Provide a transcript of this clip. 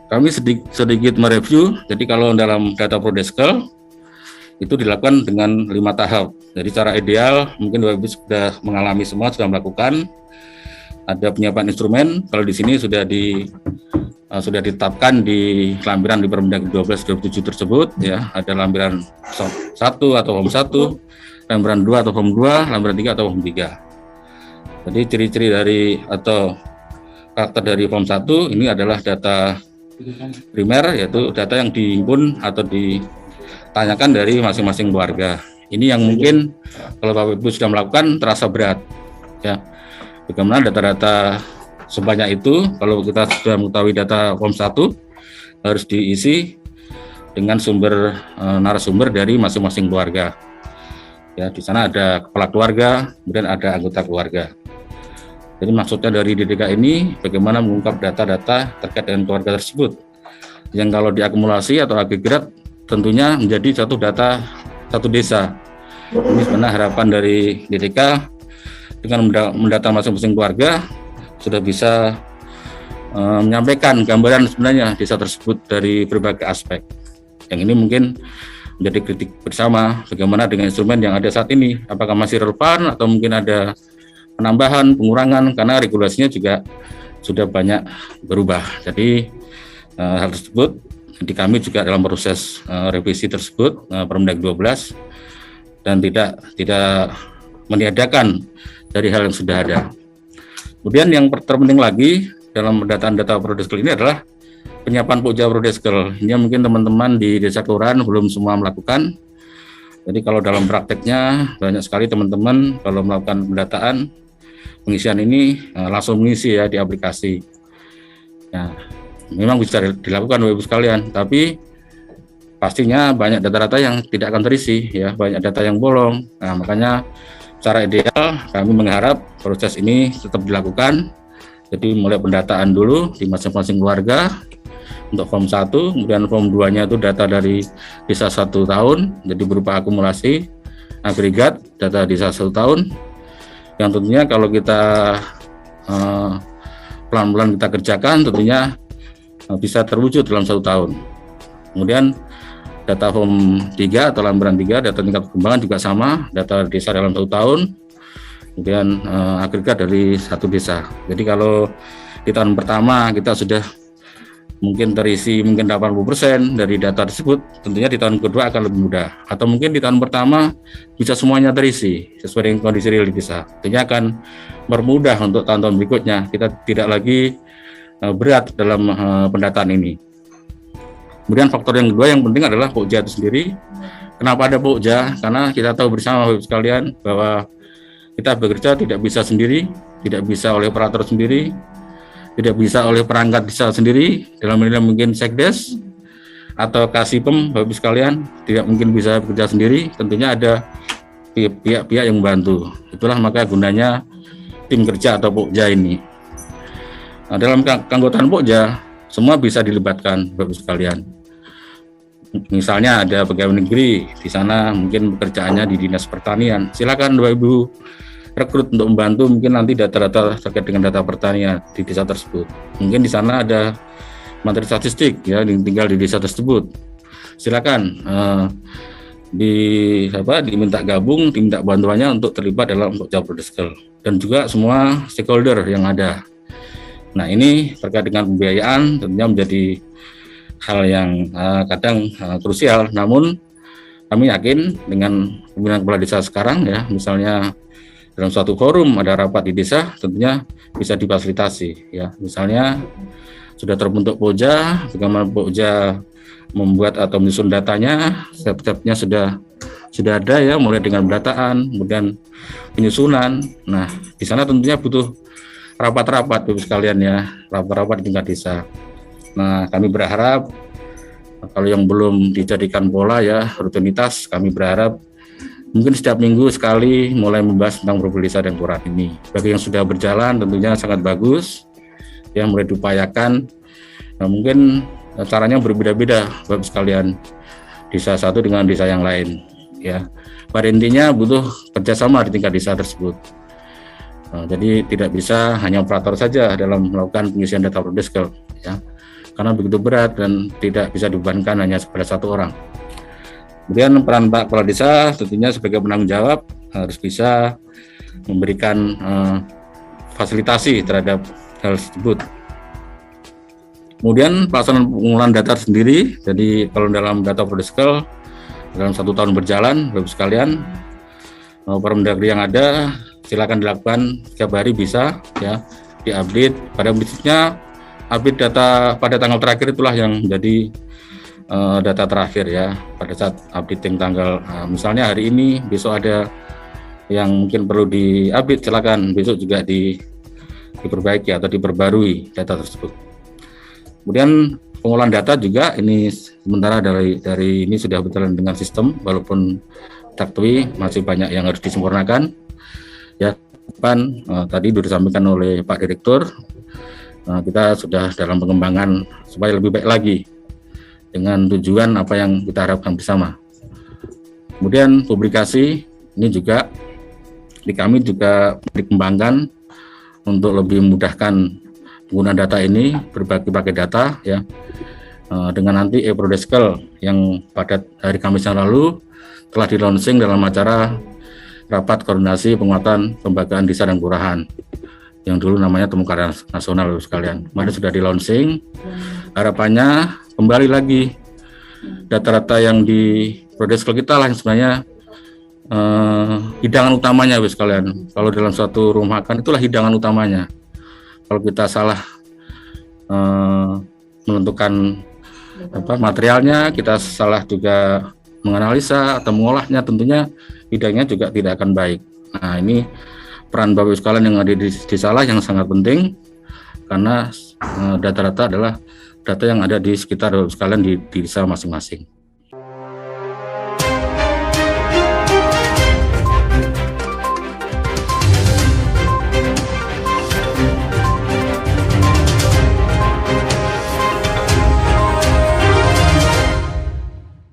Kami sedikit mereview. Jadi kalau dalam data Prodeskel itu dilakukan dengan 5 tahap. Jadi cara ideal mungkin Bapak Ibu sudah mengalami semua, sudah melakukan. Ada penyiapan instrumen. Kalau di sini sudah ditetapkan di lampiran di Permendagri 12 2007 tersebut, ya, ada lampiran 1 atau form 1, lampiran 2 atau form 2, lampiran 3 atau form 3. Jadi ciri-ciri dari atau karakter dari form 1 ini adalah data primer, yaitu data yang dihimpun atau ditanyakan dari masing-masing keluarga. Ini yang mungkin kalau Bapak Ibu sudah melakukan terasa berat, ya. Bagaimana data-data sebanyak itu, kalau kita sudah mengetahui data form 1 harus diisi dengan sumber narasumber dari masing-masing keluarga. Ya, di sana ada kepala keluarga, kemudian ada anggota keluarga. Jadi maksudnya dari DDK ini bagaimana mengungkap data-data terkait dengan keluarga tersebut, yang kalau diakumulasi atau agregat tentunya menjadi satu data satu desa. Ini sebenarnya harapan dari DDK dengan mendata masing-masing keluarga sudah bisa menyampaikan gambaran sebenarnya desa tersebut dari berbagai aspek. Yang ini mungkin menjadi kritik bersama bagaimana dengan instrumen yang ada saat ini, apakah masih relevan atau mungkin ada penambahan, pengurangan, karena regulasinya juga sudah banyak berubah. Jadi hal tersebut di kami juga dalam proses revisi tersebut Permendagri 12 dan tidak meniadakan dari hal yang sudah ada. Kemudian yang terpenting lagi dalam pendataan data Prodeskel ini adalah penyiapan Pokja Prodeskel. Ini mungkin teman-teman di desa kelurahan belum semua melakukan. Jadi kalau dalam prakteknya banyak sekali teman-teman kalau melakukan pendataan pengisian ini langsung mengisi ya di aplikasi. Ya, memang bisa dilakukan Bapak Ibu sekalian, tapi pastinya banyak data-data yang tidak akan terisi ya, banyak data yang bolong. Nah, makanya secara ideal kami mengharap proses ini tetap dilakukan. Jadi mulai pendataan dulu di masing-masing keluarga untuk form 1, kemudian form 2-nya itu data dari desa 1 tahun, jadi berupa akumulasi agregat data desa 1 tahun. Yang tentunya kalau kita pelan-pelan kita kerjakan tentunya bisa terwujud dalam 1 tahun. Kemudian data form 3 atau lampiran 3 data tingkat perkembangan juga sama, data desa dalam 1 tahun, kemudian agregat dari 1 desa. Jadi kalau di tahun pertama kita sudah mungkin terisi mungkin 80% dari data tersebut, tentunya di tahun kedua akan lebih mudah. Atau mungkin di tahun pertama bisa semuanya terisi sesuai dengan kondisi real di desa. Tentunya akan bermudah untuk tahun-tahun berikutnya. Kita tidak lagi berat dalam pendataan ini. Kemudian faktor yang kedua yang penting adalah Pokja itu sendiri. Kenapa ada Pokja? Karena kita tahu bersama Bapak sekalian bahwa kita bekerja tidak bisa sendiri, tidak bisa oleh operator sendiri, tidak bisa oleh perangkat desa sendiri, dalam ini mungkin Sekdes atau Kasipem, Bapak sekalian, tidak mungkin bisa bekerja sendiri, tentunya ada pihak-pihak yang membantu. Itulah maka gunanya tim kerja atau Pokja ini. Nah, dalam keanggotaan Pokja, semua bisa dilibatkan Bapak sekalian. Misalnya ada pegawai negeri, di sana mungkin pekerjaannya di Dinas Pertanian. Silakan Bapak Ibu rekrut untuk membantu mungkin nanti data-data terkait dengan data pertanian di desa tersebut. Mungkin di sana ada Menteri Statistik ya yang tinggal di desa tersebut. Silakan diminta gabung, diminta bantuannya untuk terlibat dalam Pokja Prodeskel dan juga semua stakeholder yang ada. Nah, ini terkait dengan pembiayaan tentunya menjadi hal yang kadang krusial. Namun kami yakin dengan pimpinan kepala desa sekarang ya, misalnya dalam suatu forum ada rapat di desa, tentunya bisa difasilitasi ya. Misalnya sudah terbentuk Pokja, bagaimana Pokja membuat atau menyusun datanya, step-stepnya sudah ada ya, mulai dengan pendataan, kemudian penyusunan. Nah, di sana tentunya butuh rapat-rapat Bapak sekalian ya, rapat-rapat di tingkat desa. Nah, kami berharap kalau yang belum dijadikan pola ya, rutinitas, kami berharap mungkin setiap minggu sekali mulai membahas tentang profil desa dan kelurahan ini. Bagi yang sudah berjalan tentunya sangat bagus, ya mulai diupayakan. Nah, mungkin caranya berbeda-beda Bapak sekalian, desa satu dengan desa yang lain. Ya, pada intinya butuh kerjasama di tingkat desa tersebut. Jadi tidak bisa hanya operator saja dalam melakukan pengisian data Prodeskel. Ya, karena begitu berat dan tidak bisa dibebankan hanya kepada satu orang. Kemudian peran Pak Kepala Desa tentunya sebagai penanggung jawab harus bisa memberikan fasilitasi terhadap hal tersebut. Kemudian pelaksanaan pengumpulan data sendiri, jadi kalau dalam data Prodeskal dalam 1 tahun berjalan, Bapak sekalian, Permendagri yang ada silakan dilakukan setiap hari bisa ya diupdate. Pada prinsipnya update data pada tanggal terakhir itulah yang menjadi data terakhir ya. Pada saat updating tanggal misalnya hari ini, besok ada yang mungkin perlu diupdate, silakan besok juga diperbaiki atau diperbarui data tersebut. Kemudian pengolahan data juga ini sementara dari ini sudah berjalan dengan sistem, walaupun taktui masih banyak yang harus disempurnakan. Ya, tadi sudah disampaikan oleh Pak Direktur, kita sudah dalam pengembangan supaya lebih baik lagi dengan tujuan apa yang kita harapkan bersama. Kemudian publikasi ini juga di kami juga dikembangkan untuk lebih memudahkan penggunaan data ini, berbagai data ya, dengan nanti e-Prodeskal yang pada hari Kamis yang lalu telah di-launching dalam acara rapat koordinasi penguatan pembagaan desa dan kelurahan yang dulu namanya Temu Karya Nasional sekalian. Kemarin sudah di-launching. Harapannya kembali lagi data-data yang di Prodeskal kita lah yang sebenarnya hidangan utamanya sekalian. Kalau dalam suatu rumah makan itulah hidangan utamanya. Kalau kita salah menentukan materialnya, kita salah juga menganalisa atau mengolahnya, tentunya hidangnya juga tidak akan baik. Nah, ini peran Bapak Ibu sekalian yang ada di desa lah yang sangat penting, karena data-data adalah data yang ada di sekitar Bapak Ibu sekalian di desa masing-masing.